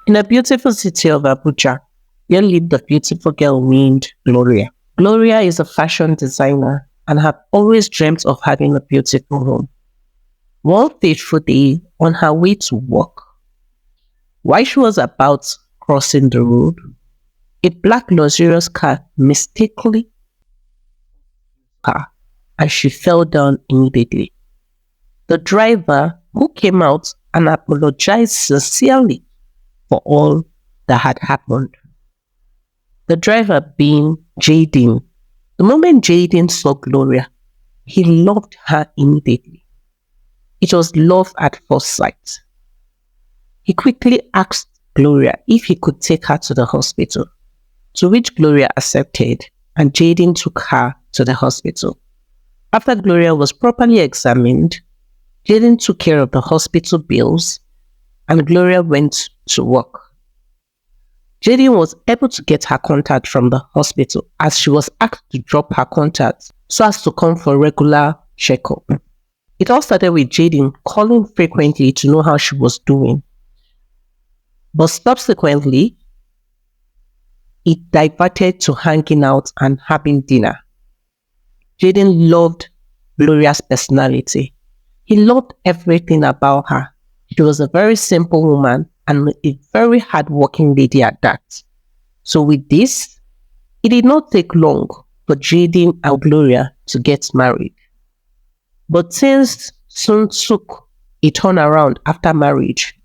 In a beautiful city of Abuja, there lived a beautiful girl named Gloria. Gloria is a fashion designer and had always dreamt of having a beautiful home. One fateful day, on her way to work, while she was about crossing the road, a black luxurious car mistakenly hit her and she fell down immediately. The driver, who came out and apologized sincerely for all that had happened. The driver being Jaden. The moment Jaden saw Gloria, he loved her immediately. It was love at first sight. He quickly asked Gloria if he could take her to the hospital, to which Gloria accepted, and Jaden took her to the hospital. After Gloria was properly examined, Jaden took care of the hospital bills, and Gloria went to work. Jaden was able to get her contact from the hospital as she was asked to drop her contact so as to come for regular checkup. It all started with Jaden calling frequently to know how she was doing. But subsequently, it diverted to hanging out and having dinner. Jaden loved Gloria's personality. He loved everything about her. She was a very simple woman and a very hardworking lady at that. So with this, it did not take long for Jaden and Gloria to get married. But things soon took a turnaround after marriage,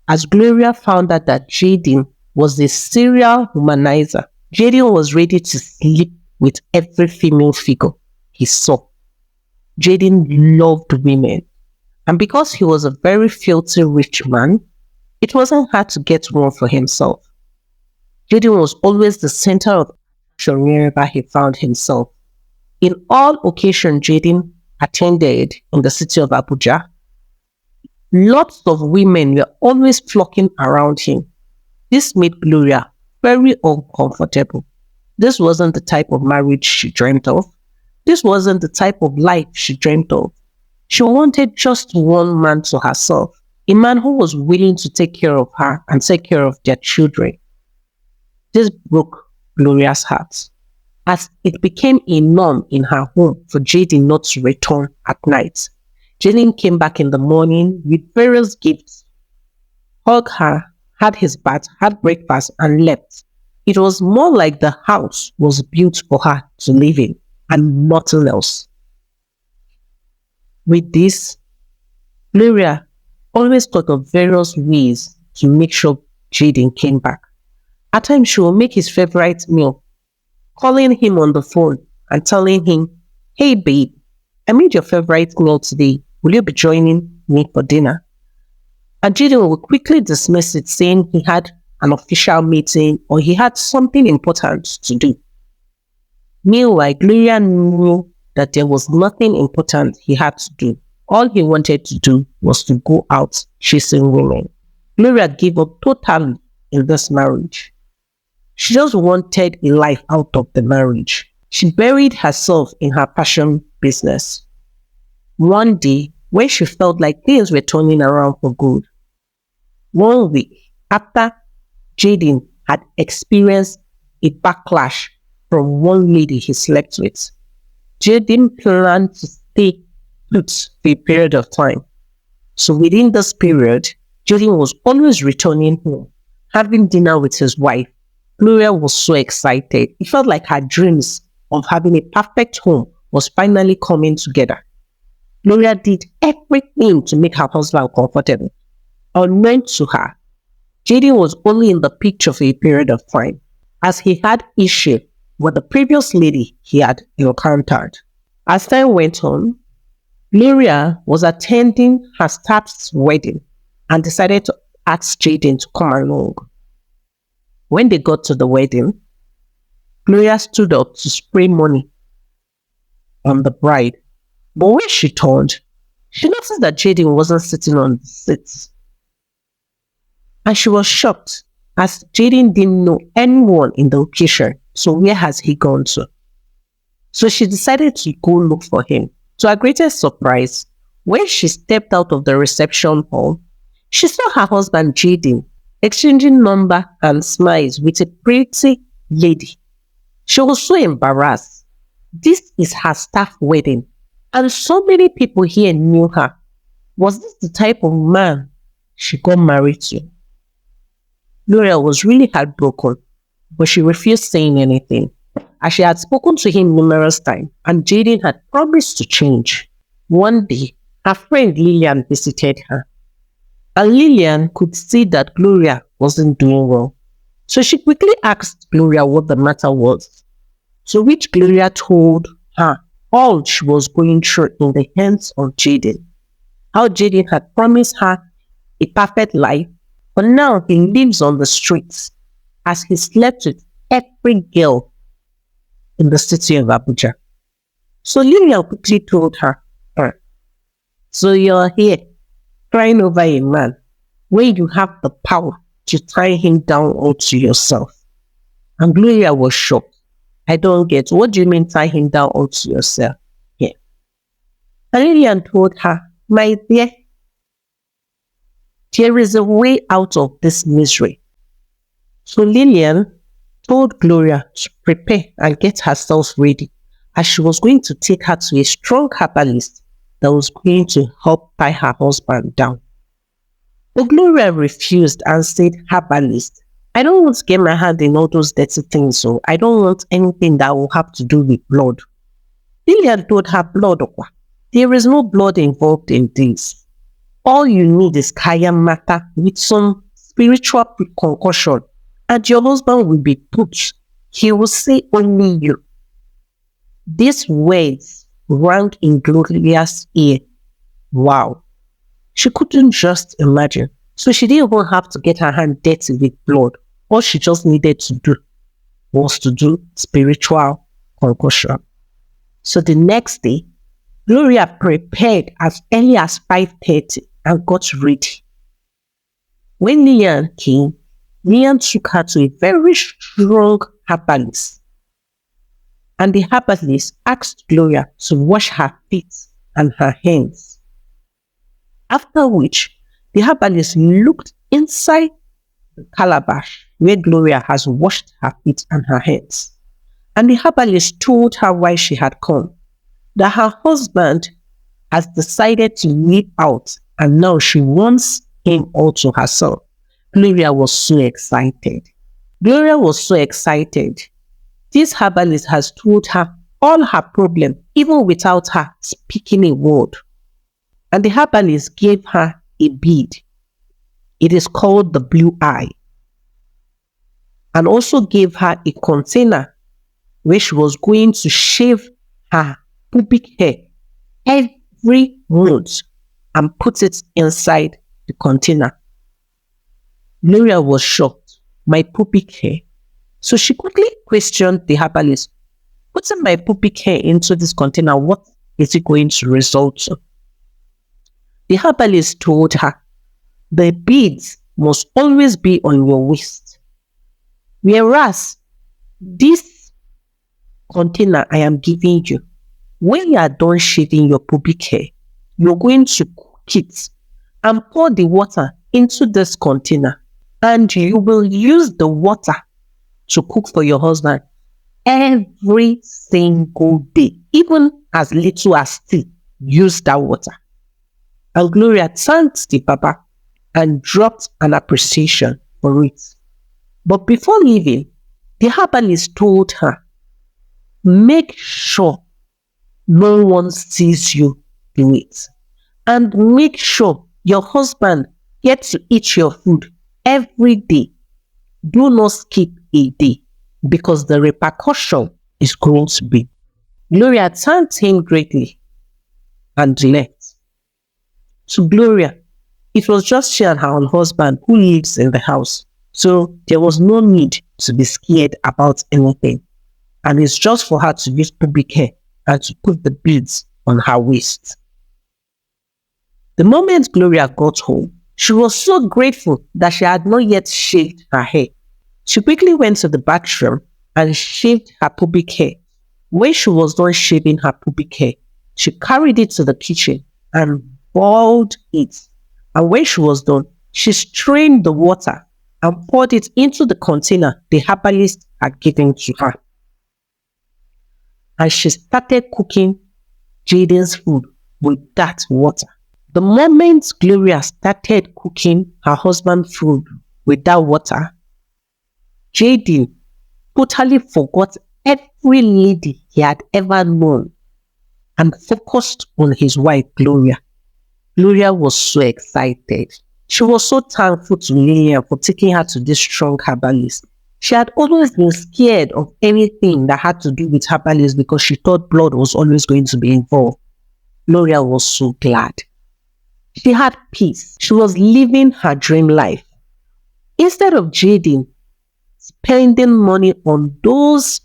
as Gloria found out that Jaden was a serial womanizer. Jaden was ready to sleep with every female figure he saw. Jaden loved women, and because he was a very filthy rich man, it wasn't hard to get one for himself. Jaden was always the center of attention wherever he found himself. In all occasions Jaden attended in the city of Abuja, lots of women were always flocking around him. This made Gloria very uncomfortable. This wasn't the type of marriage she dreamt of. This wasn't the type of life she dreamt of. She wanted just one man to herself, a man who was willing to take care of her and take care of their children. This broke Gloria's heart, as it became a norm in her home for Jaden not to return at night. Jaden came back in the morning with various gifts, hugged her, had his bath, had breakfast, and left. It was more like the house was built for her to live in and nothing else. With this, Gloria always thought of various ways to make sure Jaden came back. At times, she would make his favorite meal, calling him on the phone and telling him, "Hey babe, I made your favorite meal today. Will you be joining me for dinner?" And Jaden would quickly dismiss it, saying he had an official meeting or he had something important to do. Meanwhile, Gloria knew that there was nothing important he had to do. All he wanted to do was to go out chasing women. Gloria gave up totally in this marriage. She just wanted a life out of the marriage. She buried herself in her passion business. One day, when she felt like things were turning around for good, one week after Jaden had experienced a backlash from one lady he slept with, Jaden planned to stay put for a period of time. So within this period, Jaden was always returning home, having dinner with his wife. Gloria was so excited. It felt like her dreams of having a perfect home was finally coming together. Gloria did everything to make her husband comfortable. Unknown to her, Jaden was only in the picture for a period of time, as he had issue with the previous lady he had encountered. As time went on, Gloria was attending her staff's wedding and decided to ask Jaden to come along. When they got to the wedding, Gloria stood up to spray money on the bride. But when she turned, she noticed that Jaden wasn't sitting on the seats. And she was shocked, as Jaden didn't know anyone in the occasion. So where has he gone to? So she decided to go look for him. To her greatest surprise, when she stepped out of the reception hall, she saw her husband Jaden exchanging number and smiles with a pretty lady. She was so embarrassed. This is her staff wedding, and so many people here knew her. Was this the type of man she got married to? Gloria was really heartbroken, but she refused saying anything, as she had spoken to him numerous times, and Jaden had promised to change. One day, her friend Lillian visited her, and Lillian could see that Gloria wasn't doing well. So she quickly asked Gloria what the matter was, to which Gloria told her all she was going through in the hands of Jaden. How Jaden had promised her a perfect life, but now he lives on the streets as he slept with every girl in the city of Abuja. So Lillian quickly told her, so you're here crying over a man when you have the power to tie him down all to yourself. And Gloria was shocked. I don't get, what do you mean tie him down all to yourself? Yeah. And Lillian told her, my dear, there is a way out of this misery. So Lillian told Gloria to prepare and get herself ready, as she was going to take her to a strong herbalist that was going to help tie her husband down. But Gloria refused and said, herbalist, I don't want to get my hand in all those dirty things, so I don't want anything that will have to do with blood. Lillian told her, blood, there is no blood involved in this. All you need is kaya matter with some spiritual concussion, and your husband will be put. He will say only you. These words rang in Gloria's ear. Wow. She couldn't just imagine. So she didn't even have to get her hand dirty with blood. All she just needed to do was to do spiritual concussion. So the next day, Gloria prepared as early as 5:30 and got ready. When Lillian came, Lillian took her to a very strong herbalist. And the herbalist asked Gloria to wash her feet and her hands. After which, the herbalist looked inside the calabash where Gloria has washed her feet and her hands. And the herbalist told her why she had come, that her husband has decided to leave out and now she wants him all to herself. Gloria was so excited. This herbalist has told her all her problems, even without her speaking a word. And the herbalist gave her a bead. It is called the blue eye. And also gave her a container where she was going to shave her pubic hair every month and put it inside the container. Gloria was shocked. My pubic hair? So she quickly questioned the herbalist. Putting my pubic hair into this container, what is it going to result in? The herbalist told her, the beads must always be on your waist. Whereas, this container I am giving you, when you are done shaving your pubic hair, you're going to cook it and pour the water into this container. And you will use the water to cook for your husband every single day, even as little as tea. Use that water. And Gloria thanked the Baba and dropped an appreciation for it. But before leaving, the herbalist told her, make sure no one sees you do it. And make sure your husband gets to eat your food every day. Do not skip a day, because the repercussion is going to be. Gloria thanked him greatly and left. To Gloria, it was just she and her husband who lives in the house, so there was no need to be scared about anything. And it's just for her to use pubic hair and to put the beads on her waist. The moment Gloria got home, she was so grateful that she had not yet shaved her hair. She quickly went to the bathroom and shaved her pubic hair. When she was done shaving her pubic hair, she carried it to the kitchen and boiled it. And when she was done, she strained the water and poured it into the container the herbalist had given to her. And she started cooking Jaden's food with that water. The moment Gloria started cooking her husband's food with that water, Jaden totally forgot every lady he had ever known and focused on his wife, Gloria. Gloria was so excited. She was so thankful to Lillian for taking her to this strong herbalist. She had always been scared of anything that had to do with herbalists because she thought blood was always going to be involved. Gloria was so glad. She had peace. She was living her dream life. Instead of Jaden spending money on those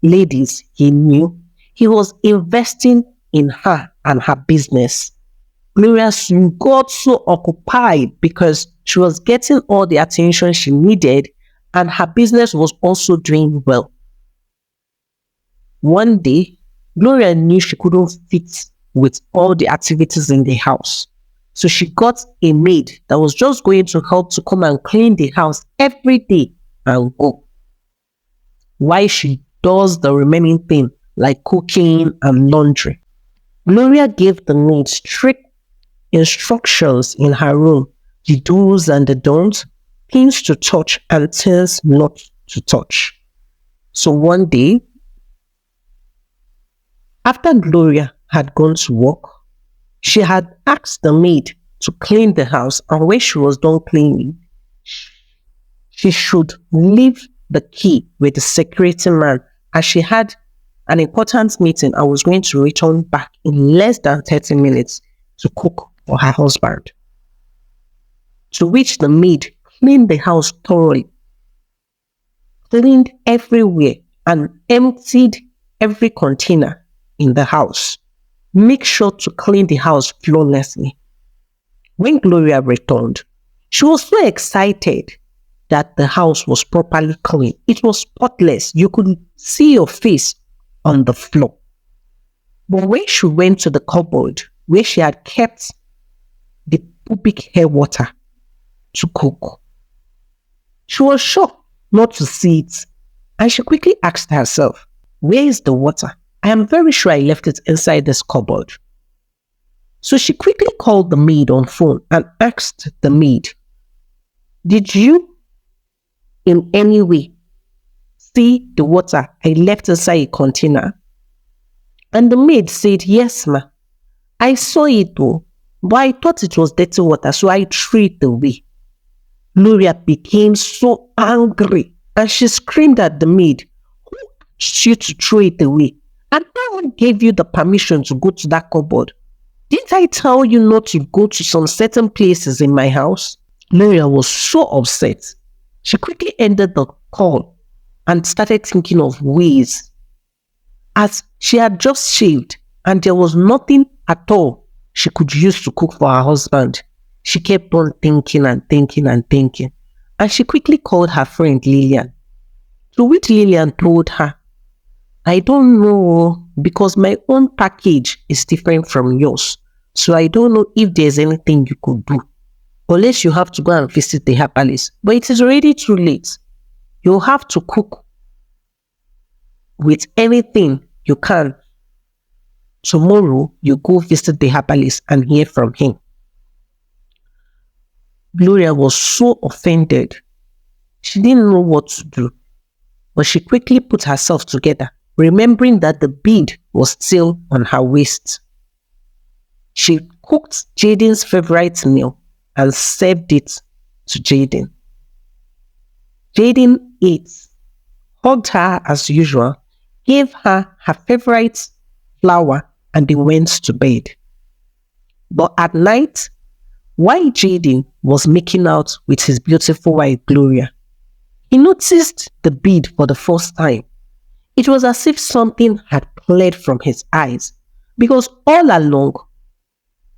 ladies he knew, he was investing in her and her business. Gloria soon got so occupied because she was getting all the attention she needed and her business was also doing well. One day, Gloria knew she couldn't fit with all the activities in the house. So she got a maid that was just going to help to come and clean the house every day and go, while she does the remaining thing like cooking and laundry. Gloria gave the maid strict instructions in her room, the do's and the don'ts, things to touch and things not to touch. So one day, after Gloria had gone to work, she had asked the maid to clean the house, and when she was done cleaning, she should leave the key with the security man, as she had an important meeting and was going to return back in less than 30 minutes to cook for her husband. To which the maid cleaned the house thoroughly, cleaned everywhere and emptied every container in the house. Make sure to clean the house flawlessly. When Gloria returned, she was so excited that the house was properly clean. It was spotless. You could see your face on the floor. But when she went to the cupboard where she had kept the pubic hair water to cook, she was shocked not to see it, and she quickly asked herself, "Where is the water? I am very sure I left it inside this cupboard." So she quickly called the maid on phone and asked the maid, "Did you in any way see the water I left inside a container?" And the maid said, "Yes, ma. I saw it though, but I thought it was dirty water, so I threw it away." Gloria became so angry and she screamed at the maid, "Who asked you to throw it away? And no one gave you the permission to go to that cupboard. Didn't I tell you not to go to some certain places in my house?" Gloria was so upset. She quickly ended the call and started thinking of ways. As she had just shaved and there was nothing at all she could use to cook for her husband, she kept on thinking and thinking and thinking. And she quickly called her friend Lillian, to which Lillian told her, "I don't know, because my own package is different from yours. So I don't know if there's anything you could do. Unless you have to go and visit the herbalist. But it is already too late. You'll have to cook with anything you can. Tomorrow, you go visit the herbalist and hear from him." Gloria was so offended. She didn't know what to do. But she quickly put herself together, remembering that the bead was still on her waist. She cooked Jaden's favorite meal and served it to Jaden. Jaden ate, hugged her as usual, gave her her favorite flower, and they went to bed. But at night, while Jaden was making out with his beautiful wife Gloria, he noticed the bead for the first time. It was as if something had cleared from his eyes, because all along,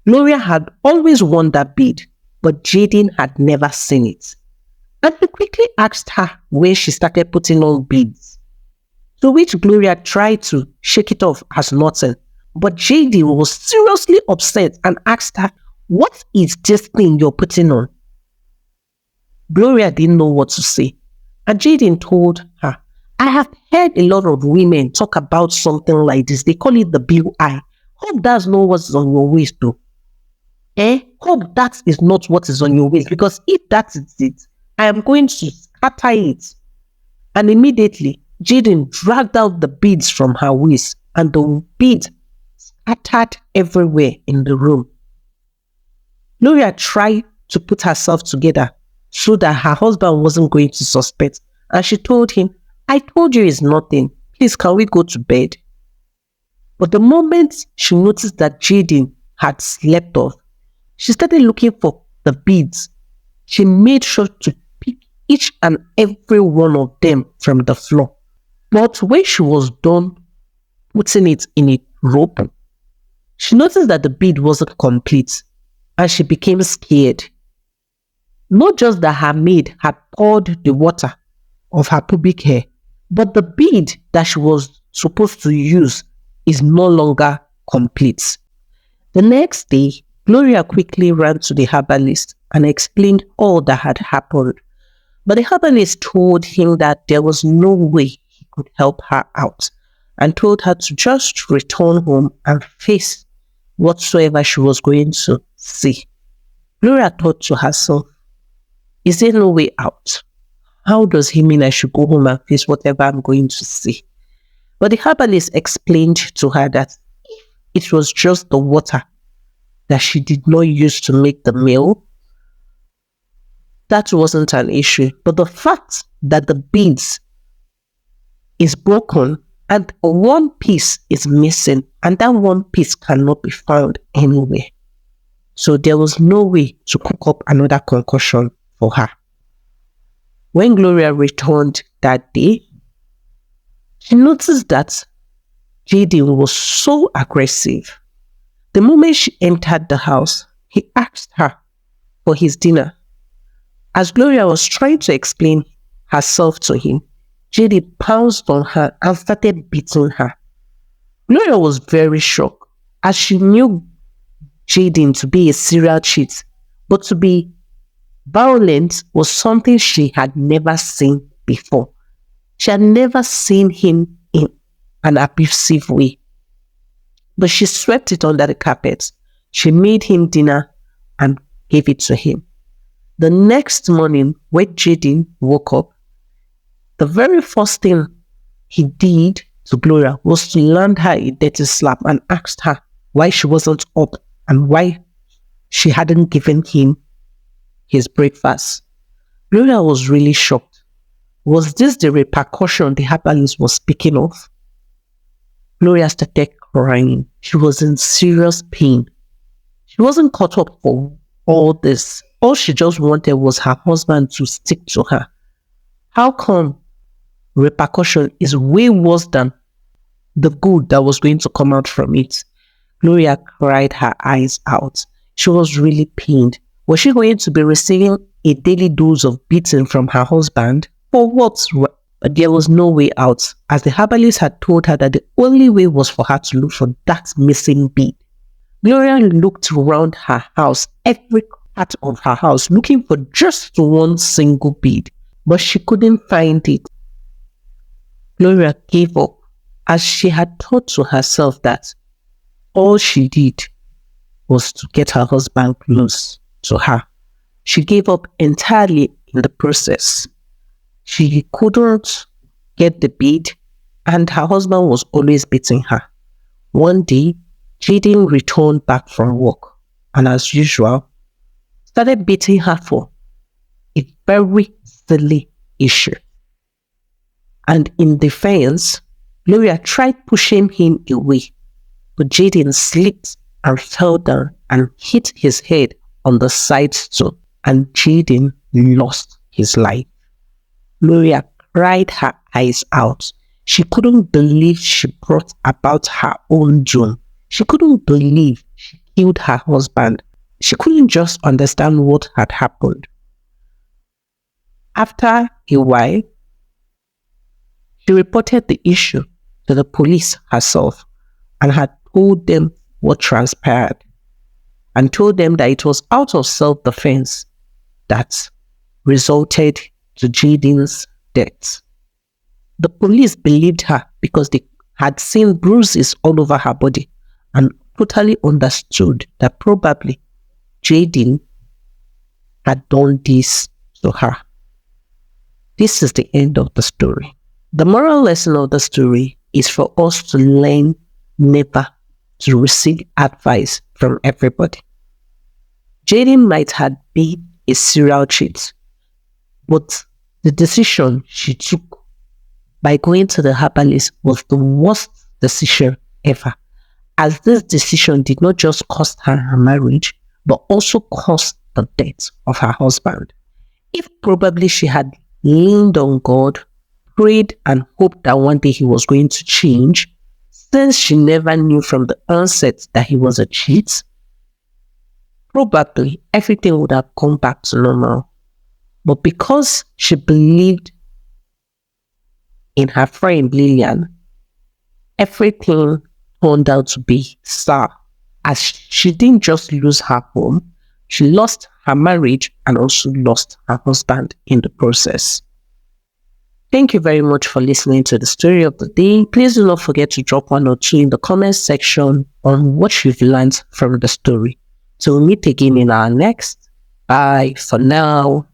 Gloria had always worn that bead, but Jaden had never seen it. And he quickly asked her where she started putting on beads, to which Gloria tried to shake it off as nothing. But Jaden was seriously upset and asked her, "What is this thing you're putting on?" Gloria didn't know what to say, and Jaden told her, I have heard a lot of women talk about something like this. They call it the blue eye. Hope that's not what's on your waist though. Hope that is not what is on your waist, because if that is it, I am going to scatter it. And immediately, Jaden dragged out the beads from her waist, and the beads scattered everywhere in the room. Gloria tried to put herself together so that her husband wasn't going to suspect, and she told him, I told you it's nothing. Please, can we go to bed? But the moment she noticed that Jaden had slept off, she started looking for the beads. She made sure to pick each and every one of them from the floor. But when she was done putting it in a rope, she noticed that the bead wasn't complete, and she became scared. Not just that her maid had poured the water of her pubic hair, but the bead that she was supposed to use is no longer complete. The next day, Gloria quickly ran to the herbalist and explained all that had happened. But the herbalist told him that there was no way he could help her out, and told her to just return home and face whatsoever she was going to see. Gloria thought to herself, is there no way out? How does he mean I should go home and face whatever I'm going to see? But the herbalist explained to her that it was just the water that she did not use to make the meal. That wasn't an issue. But the fact that the beads is broken and one piece is missing, and that one piece cannot be found anywhere. So there was no way to cook up another concoction for her. When Gloria returned that day, she noticed that Jaden was so aggressive. The moment she entered the house, he asked her for his dinner. As Gloria was trying to explain herself to him, Jaden pounced on her and started beating her. Gloria was very shocked, as she knew Jaden to be a serial cheat, but to be violent was something she had never seen before. She had never seen him in an abusive way. But she swept it under the carpet. She made him dinner and gave it to him. The next morning, when Jaden woke up, the very first thing he did to Gloria was to land her a dirty slap and asked her why she wasn't up and why she hadn't given him his breakfast. Gloria was really shocked. Was this the repercussion the herbalist was speaking of? Gloria started crying. She was in serious pain. She wasn't caught up for all this. All she just wanted was her husband to stick to her. How come repercussion is way worse than the good that was going to come out from it? Gloria cried her eyes out. She was really pained. Was she going to be receiving a daily dose of beating from her husband? For what? But there was no way out, as the herbalist had told her that the only way was for her to look for that missing bead. Gloria looked around her house, every part of her house, looking for just one single bead, but she couldn't find it. Gloria gave up, as she had thought to herself that all she did was to get her husband close to her. She gave up entirely in the process. She couldn't get the bead, and her husband was always beating her. One day, Jaden returned back from work, and as usual, started beating her for a very silly issue. And in defense, Gloria tried pushing him away, but Jaden slipped and fell down and hit his head on the side stool, and Jaden lost his life. Gloria cried her eyes out. She couldn't believe she brought about her own doom. She couldn't believe she killed her husband. She couldn't just understand what had happened. After a while, she reported the issue to the police herself and had told them what transpired, and told them that it was out of self-defense that resulted to Jaden's death. The police believed her because they had seen bruises all over her body and totally understood that probably Jaden had done this to her. This is the end of the story. The moral lesson of the story is for us to learn never to receive advice from everybody. Jaden might have been a serial cheat, but the decision she took by going to the herbalist was the worst decision ever, as this decision did not just cost her her marriage, but also cost the death of her husband. If probably she had leaned on God, prayed and hoped that one day he was going to change, since she never knew from the onset that he was a cheat, probably everything would have come back to normal. But because she believed in her friend Lillian, everything turned out to be sour, as she didn't just lose her home, she lost her marriage and also lost her husband in the process. Thank you very much for listening to the story of the day. Please do not forget to drop 1 or 2 in the comments section on what you've learned from the story. So we'll meet again in our next. Bye for now.